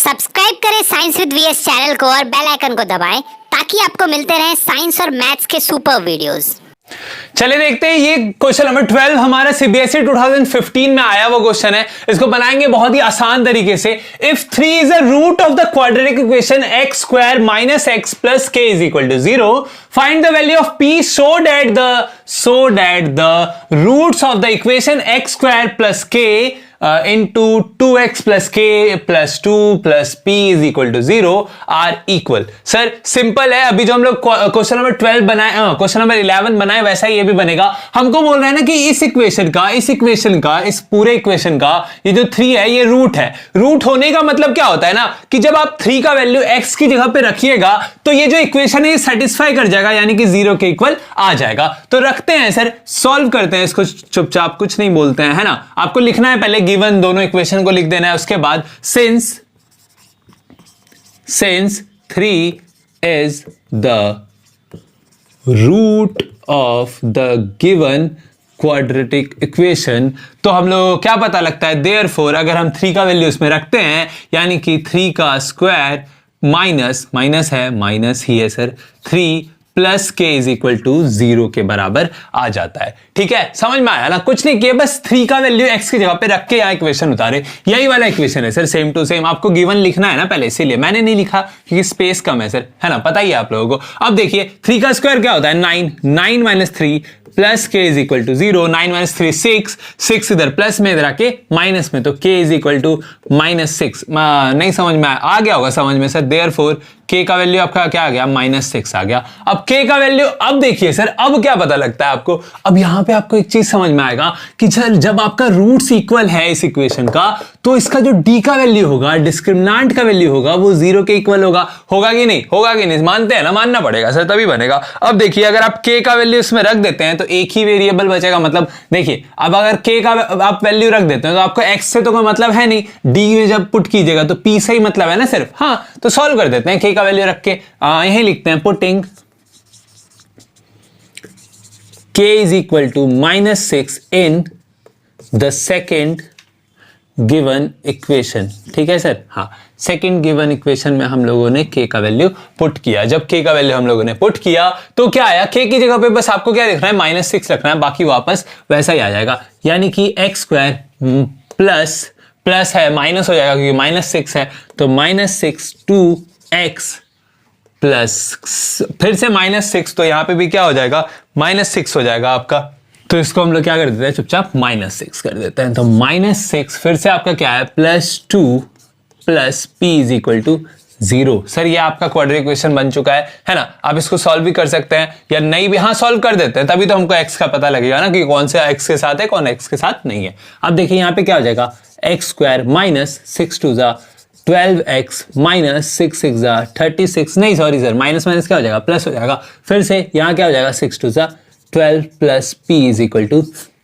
Subscribe करें science with VS channel को और बेल आइकन को दबाएं ताकि आपको मिलते रहें साइंस और मैथ्स के सुपर वीडियोस। चलिए देखते हैं, ये क्वेश्चन नंबर 12 हमारा सीबीएसई 2015 में आया वो क्वेश्चन है। इसको बनाएंगे बहुत ही आसान तरीके से। If 3 is a root of the quadratic equation x square minus X plus K is equal to 0, find the value of p so that the roots of the equation x square plus k into 2x plus k plus 2 plus p is equal to 0 are equal। Sir simple है, अभी जो हम लोग question number 12 बनाए, question number 11 बनाए, वैसा ही ये भी बनेगा। हमको बोल रहे हैं ना कि इस इक्वेशन का इस पूरे इक्वेशन का ये जो 3 है ये रूट है। रूट होने का मतलब क्या होता है ना कि जब आप 3 का वैल्यू x की जगह पे रखिएगा तो ये जो इक्वेशन है ये सेटिस्फाई कर जाएगा, यानी कि 0 के इक्वल आ जाएगा। तो रखते हैं सर, सॉल्व करते हैं इसको चुपचाप, कुछ नहीं बोलते हैं, है ना। आपको लिखना है पहले गिवन दोनों इक्वेशन को लिख देना है, उसके बाद since 3 is the root of the given quadratic equation, तो हम लोग क्या पता लगता है, देयरफॉर अगर हम 3 का वैल्यू इसमें रखते हैं यानी कि 3 का स्क्वायर माइनस है, माइनस ही है sir, 3 plus K is equal to 0 के बराबर आ जाता है। ठीक है, समझ में आया ना। कुछ नहीं किया, बस 3 का वैल्यू x की जगह पे रख के यहाँ इक्वेशन उतारे। यही वाला इक्वेशन है सर, सेम टू सेम। आपको गिवन लिखना है ना पहले, इसीलिए मैंने नहीं लिखा क्योंकि स्पेस कम है सर, है ना, पता ही है आप लोगों को। अब देखिए 3 का स्क्वायर क्या होता है, 9 minus 3 plus K is equal to 0, 9 minus 3 6 इधर प्लस में, इधर आके माइनस में, तो के इज इक्वल टू -6। नहीं समझ में आ गया होगा समझ में सर। देयरफॉर के का वैल्यू आपका क्या आ गया, -6 आ गया। अब के का वैल्यू, अब देखिए सर, अब क्या पता लगता है आपको, अब यहां पे आपको एक चीज समझ में आएगा कि सर जब आपका रूट्स इक्वल है इस इक्वेशन का, तो इसका जो डी का वैल्यू होगा, डिस्क्रिमिनेंट का वैल्यू होगा, वो 0 के इक्वल होगा कि नहीं, मानते हैं ना, मानना पड़ेगा सर तभी बनेगा। अब देखिए अगर आप के का वैल्यू इसमें रख देते हैं तो एक ही वेरिएबल बचेगा, मतलब देखिए अब अगर के का आप वैल्यू रख देते हैं तो आपको एक्स से तो कोई मतलब है नहीं, डी में जब पुट कीजिएगा तो पी से ही मतलब है ना सिर्फ। हाँ, तो सॉल्व कर देते हैं, के का वैल्यू रख के यही लिखते हैं, putting k is equal to -6 in the second given equation। ठीक है सर, हाँ, सेकेंड गिवन इक्वेशन में हम लोगों ने k का वैल्यू पुट किया। जब k का वैल्यू हम लोगों ने पुट किया तो क्या आया, k की जगह पे बस आपको क्या लिखना है, -6 रखना है, बाकी वापस वैसा ही आ जाएगा, यानी कि x स्क्वायर प्लस है माइनस हो जाएगा क्योंकि -6 है, तो -6 2x प्लस फिर से -6, तो यहां पे भी क्या हो जाएगा, -6 हो जाएगा आपका। तो इसको हम लोग क्या कर देते हैं, चुपचाप -6 कर देते हैं। तो -6 फिर से आपका क्या है, +2 plus p is equal to 0। Sir ये आपका क्वाड्रेटिक इक्वेशन बन चुका है ना। आप इसको सॉल्व भी कर सकते हैं या नहीं भी, हाँ सॉल्व कर देते हैं, तभी तो हमको x का पता लगेगा ना कि कौन से x के साथ है, कौन x के साथ नहीं है। अब देखिए यहाँ पे क्या हो जाएगा, x square minus 6 2 12x minus 6 6 36, नहीं सॉरी सर, माइनस क्या हो जाएगा, प्लस हो जाएगा। फिर से यहाँ क्या हो जाएगा, 6 2 12 plus p is equal to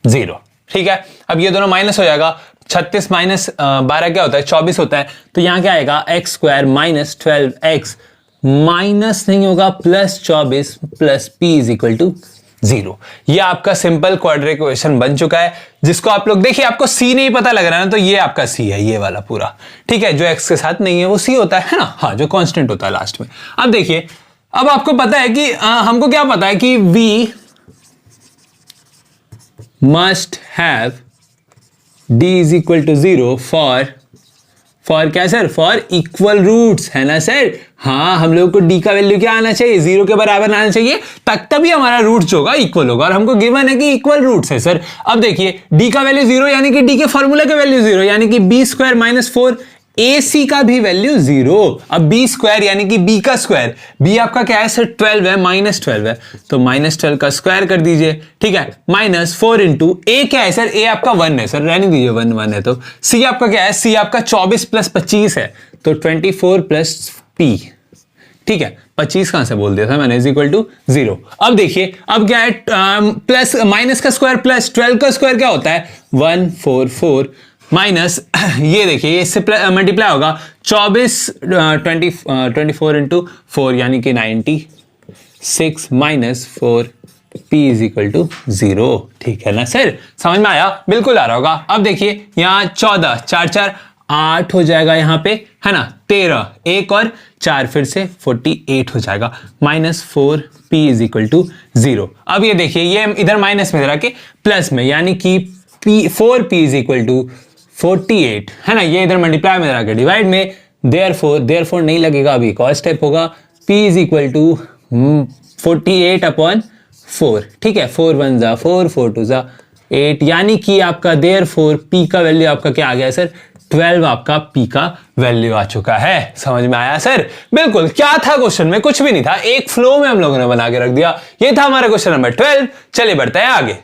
0। ठीक है, अब ये दोनों माइनस हो जाएगा, 36 माइनस 12 क्या होता है, 24 होता है। तो यहाँ क्या आएगा, x square minus 12x minus नहीं होगा, plus 24 plus p is equal to 0। ये आपका सिंपल क्वाड्रेटिक इक्वेशन बन चुका है, जिसको आप लोग देखिए, आपको c नहीं पता लग रहा है ना, तो ये आपका c है, ये वाला पूरा। ठीक है, जो x के साथ नहीं है वो c होता है ना, हाँ, जो कांस्टेंट होता है लास्ट में। अब देखिए, अब आपको पता है कि हमको क्या पता है कि v must have d is equal to 0 for क्या सर, फॉर इक्वल रूट्स, है ना सर। हाँ, हम लोग को d का वैल्यू क्या आना चाहिए, 0 के बराबर आना चाहिए, तभी हमारा रूट जो होगा इक्वल होगा, और हमको गिवन है कि इक्वल रूट्स है सर। अब देखिए d का वैल्यू 0 यानी कि d के फॉर्मूला का वैल्यू 0, यानी कि b स्क्वायर माइनस 4 ac का भी वैल्यू 0। अब b स्क्वायर यानी कि b का स्क्वायर, b आपका क्या है सर, 12 है, -12 है, तो -12 का स्क्वायर कर दीजिए। ठीक है, -4 इंटू a क्या है सर, a आपका 1 है सर, रहने दीजिए, 1 है। तो c आपका क्या है, c आपका 24 प्लस 25 है, तो 24 प्लस p। ठीक है, 25 कहां से बोल दिया था मैंने, इज इक्वल टू 0। अब देखिए, अब क्या है, प्लस माइनस का स्क्वायर प्लस 12 का स्क्वायर क्या होता है, 144 माइनस, ये देखिए इससे मल्टीप्लाई होगा, 24 इंटू 4 यानी कि 96 minus 4 p is equal to 0। ठीक है ना सर, समझ में आया, बिल्कुल आ रहा होगा। अब देखिए यहाँ 14 4 4 8 हो जाएगा यहाँ पे, है ना, 13, 1 और 4 फिर से 48 हो जाएगा, -4p इज इक्वल टू 0। अब ये देखिए, ये इधर माइनस में रखे प्लस में, यानी कि 4p इज इक्वल टू 48, है ना, ये इधर मल्टीप्लाई में रखे डिवाइड में, देयरफॉर नहीं लगेगा, अभी एक और स्टेप होगा, p इज इक्वल टू 48/4, ठीक है, 4 1 जा 4, 4 2 जा 8, यानी कि आपका देयरफॉर p का वैल्यू आपका क्या आ गया सर, 12 आपका p का वैल्यू आ चुका है। समझ में आया सर? बिल्कुल, क्या था क्वेश्चन में, कुछ भी नहीं था, एक फ्लो में हम लोगों ने बना के रख दिया। ये था हमारा क्वेश्चन नंबर 12। चलिए बढ़ते हैं आगे।